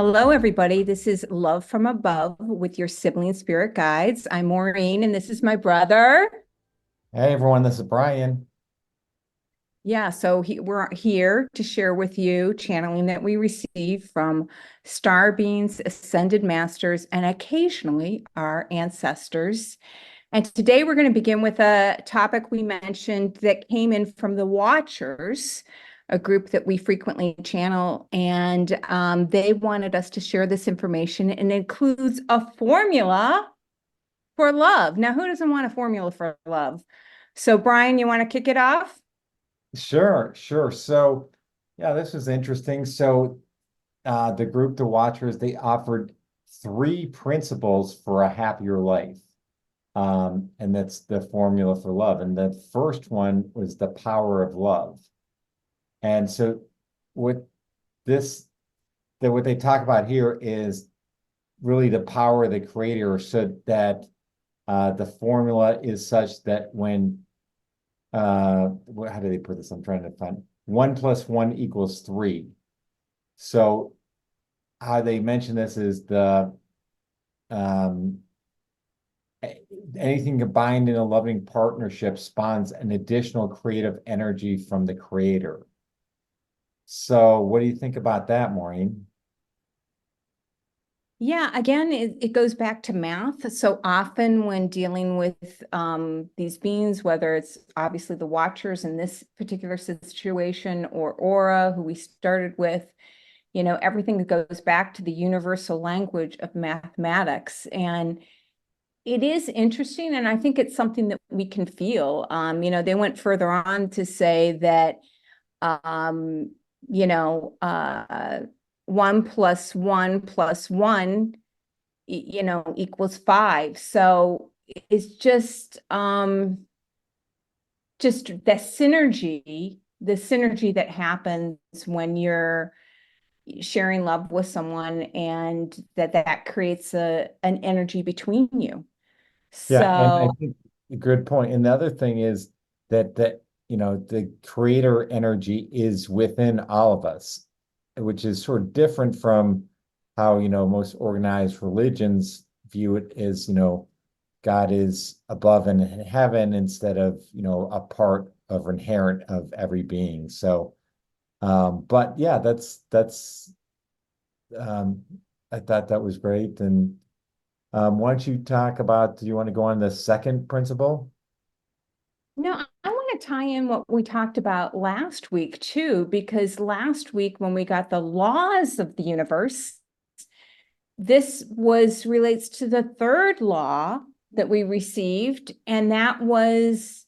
Hello, everybody. This is Love from Above with your Sibling Spirit Guides. I'm Maureen, and this is my brother. Hey everyone, this is Brian. Yeah, so we're here to share with you channeling that we receive from star beings, ascended masters, and occasionally our ancestors. And today we're going to begin with a topic we mentioned that came in from the Watchers, a group that we frequently channel. And they wanted us to share this information, and it includes a formula for love. Now, who doesn't want a formula for love? So, Brian, you want to kick it off? Sure. So, yeah, this was interesting. So, the group, the Watchers, they offered three principles for a happier life. And that's the formula for love. And the first one was the power of love. And so, what this, what they talk about here is really the power of the creator, so that the formula is such that when how do they put this? I'm trying to find 1 + 1 = 3. So how they mention this is the um, anything combined in a loving partnership spawns an additional creative energy from the creator. So what do you think about that, Maureen? Yeah, again, it goes back to math. So often when dealing with these beings, whether it's obviously the Watchers in this particular situation or Aura, who we started with, everything goes back to the universal language of mathematics. And it is interesting, and I think it's something that we can feel. They went further on to say that, um, you know, uh, 1 + 1 + 1 equals 5. So it's just the synergy that happens when you're sharing love with someone, and that creates an energy between you. Yeah, and I So think a good point. And the other thing is that the creator energy is within all of us, which is sort of different from how, most organized religions view it as, God is above in heaven instead of, a part of inherent of every being. So, but yeah, that's um I thought that was great. And why don't you talk about, do you want to go on the second principle? no, I want to tie in what we talked about last week too, because last week when we got the laws of the universe, this was relates to the third law that we received, and that was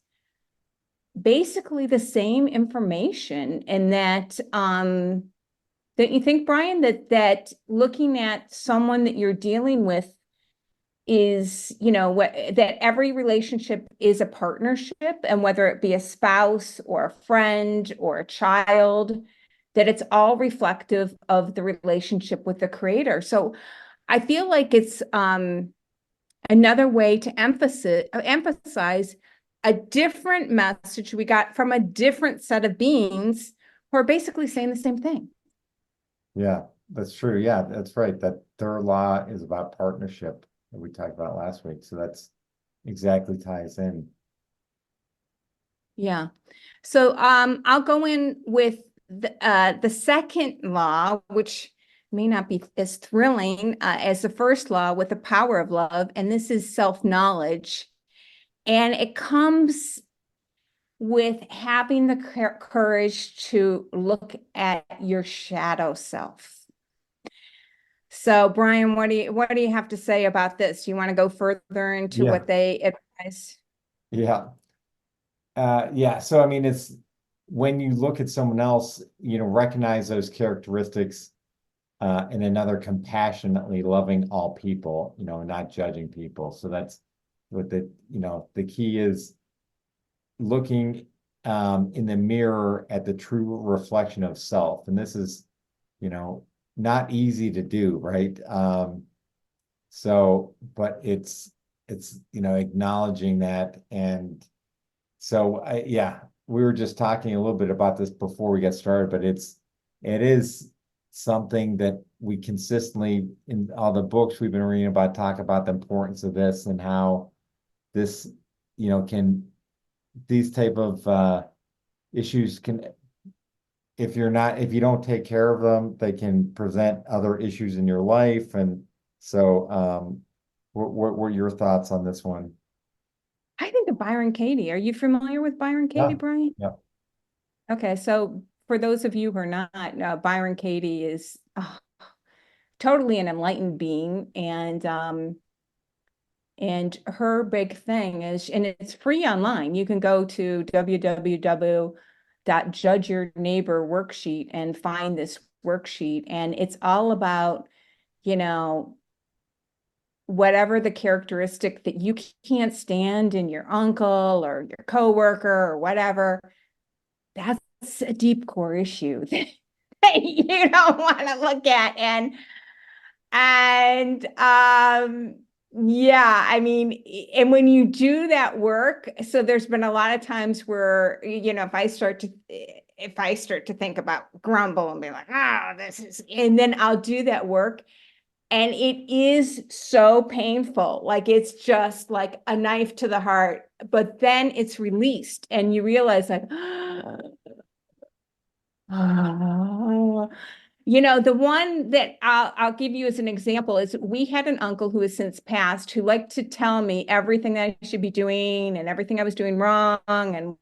basically the same information. And that don't you think, Brian, that looking at someone that you're dealing with is, that every relationship is a partnership, and whether it be a spouse or a friend or a child, that it's all reflective of the relationship with the creator. So I feel like it's another way to emphasize a different message we got from a different set of beings who are basically saying the same thing. Yeah, that's true. Yeah, that's right. That third law is about partnership that we talked about last week. So that's exactly ties in. Yeah. So I'll go in with the second law, which may not be as thrilling as the first law, with the power of love. And this is self-knowledge. And it comes with having the courage to look at your shadow self. So, Brian, what do you have to say about this? You want to go further into Yeah, what they advise? yeah. Yeah. So I mean, it's when you look at someone else, recognize those characteristics in another, compassionately loving all people, not judging people. So that's what the key is, looking in the mirror at the true reflection of self. And this is, you know, not easy to do, right? So, but it's acknowledging that. And so yeah, we were just talking a little bit about this before we get started, but it is something that we consistently in all the books we've been reading about talk about the importance of this and how this, can these type of issues can, if you don't take care of them, they can present other issues in your life. And so, what were your thoughts on this one? I think of Byron Katie. Are you familiar with Byron Katie, Yeah, Brian? yeah. Okay, so for those of you who are not, Byron Katie is totally an enlightened being, and her big thing is, and it's free online. You can go to www.judgeyourneighbor and find this worksheet, and it's all about, you know, whatever the characteristic that you can't stand in your uncle or your coworker or whatever, that's a deep core issue that you don't want to look at. And yeah, I mean, and when you do that work, so there's been a lot of times where, if I start to think about grumble and be like, oh, this is, and then I'll do that work. And it is so painful. Like it's just like a knife to the heart, but then it's released and you realize like, oh, the one that I'll give you as an example is we had an uncle who has since passed who liked to tell me everything that I should be doing and everything I was doing wrong and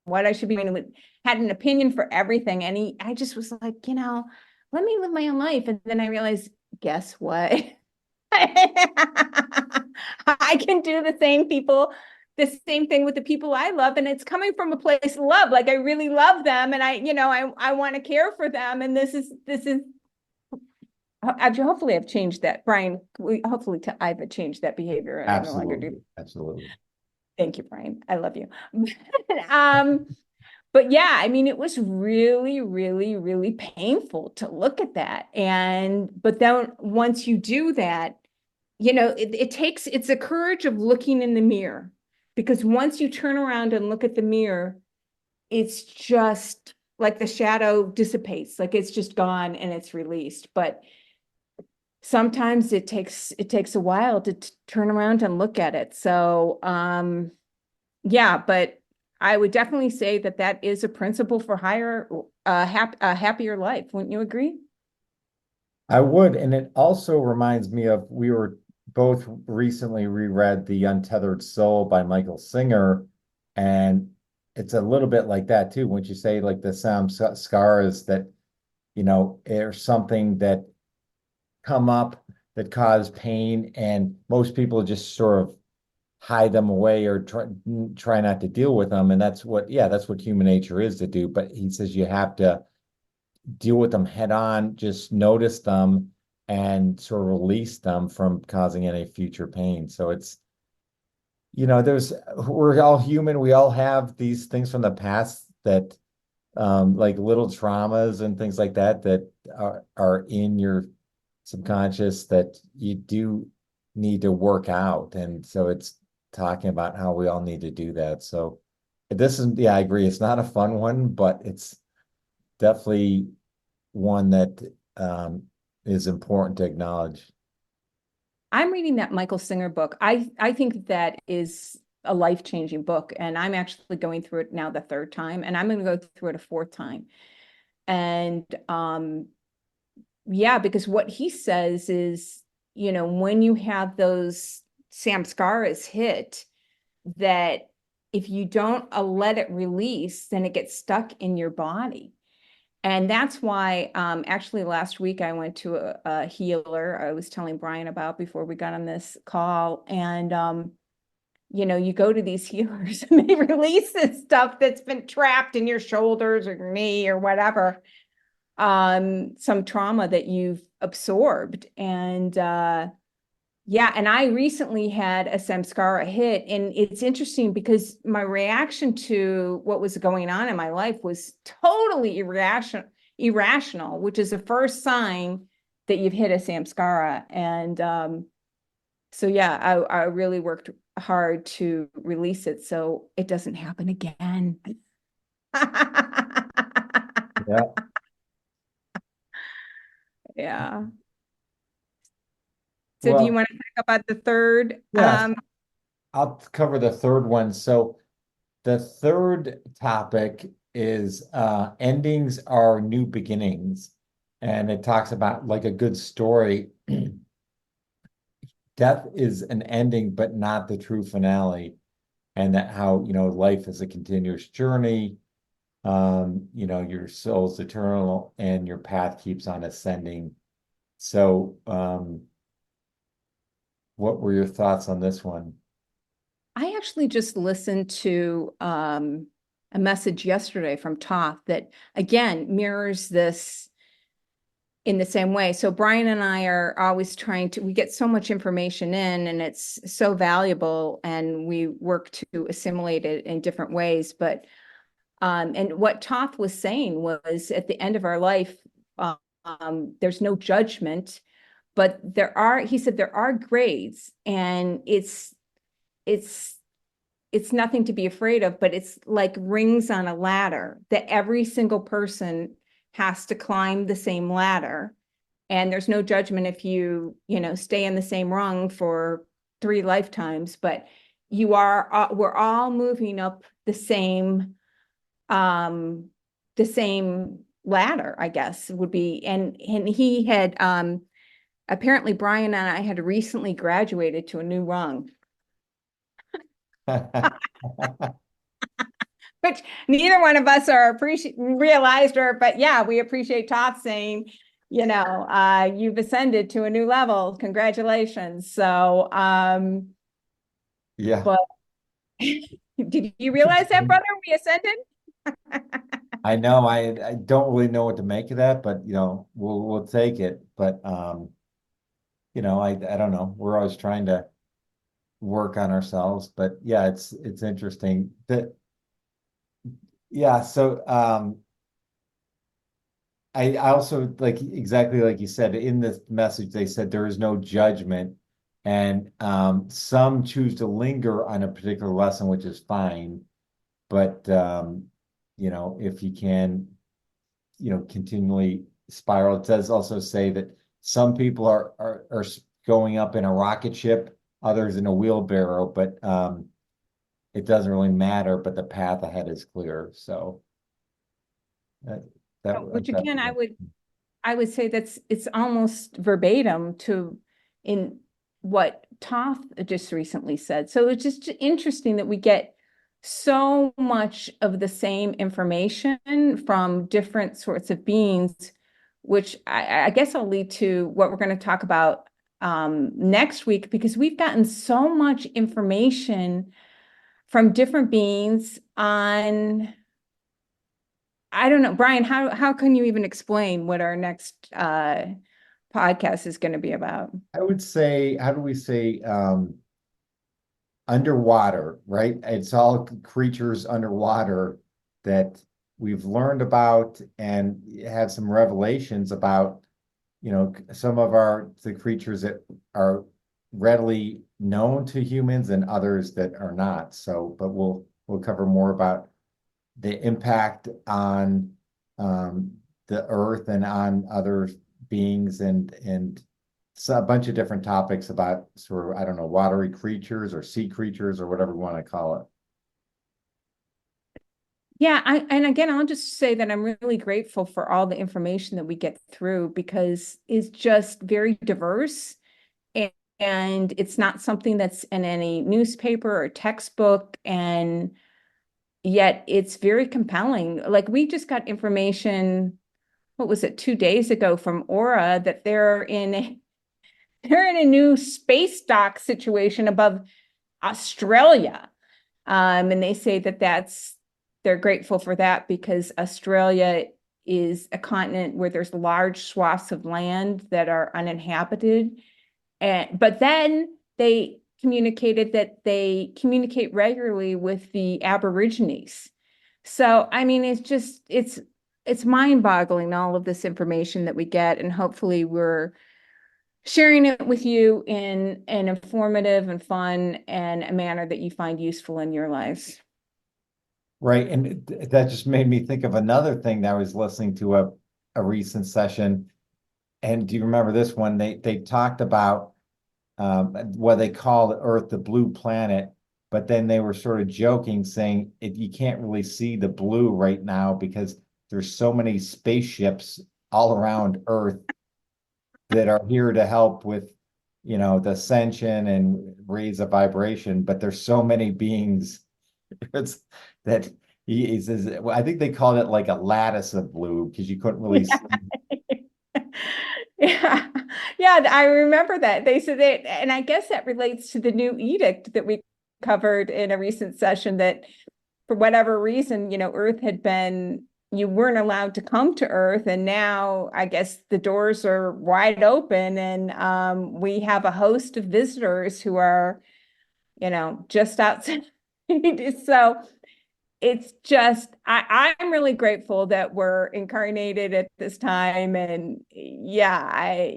what I should be doing, and had an opinion for everything. And I just was like, let me live my own life. And then I realized, guess what? I can do the same thing with the people I love, and it's coming from a place of love. Like I really love them, and I want to care for them. And this is. Hopefully I've changed that, Brian. I've changed that behavior, and I no longer do. Absolutely. Absolutely. Thank you, Brian. I love you. um, but yeah, I mean, it was really, really, really painful to look at that. But then once you do that, it's a courage of looking in the mirror, because once you turn around and look at the mirror, it's just like the shadow dissipates, like it's just gone and it's released. But sometimes it takes a while to turn around and look at it. So, yeah, but I would definitely say that is a principle for a happier life. Wouldn't you agree? I would, and it also reminds me of we were both recently reread The Untethered Soul by Michael Singer, and it's a little bit like that too. When you say like the scars that, are something that come up that cause pain, and most people just sort of hide them away or try not to deal with them. And that's what human nature is to do. But he says you have to deal with them head on, just notice them and sort of release them from causing any future pain. So we're all human. We all have these things from the past that, like little traumas and things like that, that are in your subconscious that you do need to work out. And so it's talking about how we all need to do that. So yeah, I agree. It's not a fun one, but it's definitely one that is important to acknowledge. I'm reading that Michael Singer book. I think that is a life-changing book, and I'm actually going through it now the third time, and I'm going to go through it a fourth time. And yeah, because what he says is, when you have those samskaras hit, that if you don't let it release, then it gets stuck in your body. And that's why, actually, last week I went to a healer I was telling Brian about before we got on this call. And, you go to these healers and they release this stuff that's been trapped in your shoulders or your knee or whatever, some trauma that you've absorbed. And, yeah, and I recently had a samskara hit, and it's interesting because my reaction to what was going on in my life was totally irrational, which is the first sign that you've hit a samskara. And so yeah, I really worked hard to release it so it doesn't happen again. Yeah. Yeah. So do you Well, want to talk about the third? yes, I'll cover the third one. So the third topic is endings are new beginnings. And it talks about like a good story. Death is an ending, but not the true finale. And that how, life is a continuous journey. Your soul's eternal and your path keeps on ascending. So, what were your thoughts on this one? I actually just listened to a message yesterday from Toth that again mirrors this in the same way. So Brian and I are always we get so much information in and it's so valuable and we work to assimilate it in different ways. But and what Toth was saying was at the end of our life, there's no judgment, but he said there are grades and it's it's nothing to be afraid of, but it's like rings on a ladder that every single person has to climb the same ladder. And there's no judgment if stay in the same rung for 3 lifetimes, but we're all moving up the same ladder, I guess would be. And he had, apparently Brian and I had recently graduated to a new rung. Which neither one of us are realized but yeah, we appreciate Todd saying, you've ascended to a new level. Congratulations. So, Yeah. but did you realize that, brother? We ascended? I know I don't really know what to make of that, but we'll take it. But I don't know. We're always trying to work on ourselves, but yeah, it's interesting that yeah, so I also like exactly like you said in the message they said there is no judgment and some choose to linger on a particular lesson, which is fine, but if you can continually spiral. It does also say that some people are going up in a rocket ship, others in a wheelbarrow, but it doesn't really matter. But the path ahead is clear. So that Which that again, I would say it's almost verbatim to in what Toth just recently said. So it's just interesting that we get so much of the same information from different sorts of beings, which I guess I'll lead to what we're going to talk about next week, because we've gotten so much information from different beings on, I don't know, Brian, how can you even explain what our next podcast is going to be about? I would say, how do we say, underwater, right? It's all creatures underwater that we've learned about and had some revelations about, some of the creatures that are readily known to humans and others that are not. So, but we'll cover more about the impact on the earth and on other beings and so a bunch of different topics about sort of, I don't know, watery creatures or sea creatures or whatever we want to call it. Yeah, and again, I'll just say that I'm really grateful for all the information that we get through because it's just very diverse and it's not something that's in any newspaper or textbook, and yet it's very compelling. Like we just got information, what was it, 2 days ago from Aura that they're in a new space dock situation above Australia. And they say they're grateful for that because Australia is a continent where there's large swaths of land that are uninhabited. But then they communicated that they communicate regularly with the Aborigines. So, I mean, it's mind-boggling, all of this information that we get, and hopefully we're sharing it with you in an informative and fun and a manner that you find useful in your lives. Right. And that just made me think of another thing that I was listening to a recent session. And do you remember this one? They talked about well, they call Earth the blue planet, but then they were sort of joking, saying you can't really see the blue right now because there's so many spaceships all around Earth that are here to help with, the ascension and raise a vibration. But there's so many beings it's, that he says. Well, I think they called it like a lattice of blue because you couldn't really see. Yeah, yeah, I remember that. They said that, and I guess that relates to the new edict that we covered in a recent session that for whatever reason, Earth had been, you weren't allowed to come to Earth. And now I guess the doors are wide open and we have a host of visitors who are, just outside. So it's just I'm really grateful that we're incarnated at this time. And yeah,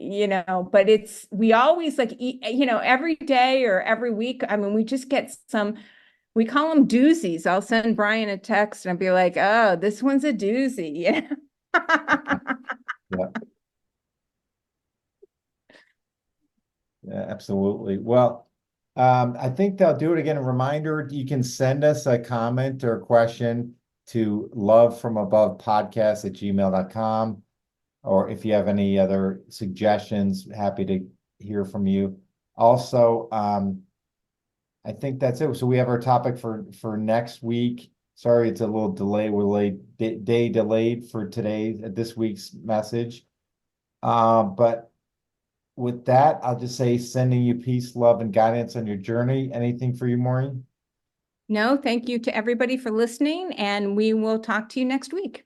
but we always like every day or every week. I mean, we just get we call them doozies. I'll send Brian a text and I'll be like, oh, this one's a doozy. Yeah, yeah, absolutely. Well, I think they'll do it again. A reminder, you can send us a comment or a question to lovefromabovepodcast@gmail.com. Or if you have any other suggestions, happy to hear from you. Also, I think that's it. So we have our topic for next week. Sorry, it's a little delay. We're late, day delayed for this week's message. But with that, I'll just say sending you peace, love, and guidance on your journey. Anything for you, Maureen? No, thank you to everybody for listening, and we will talk to you next week.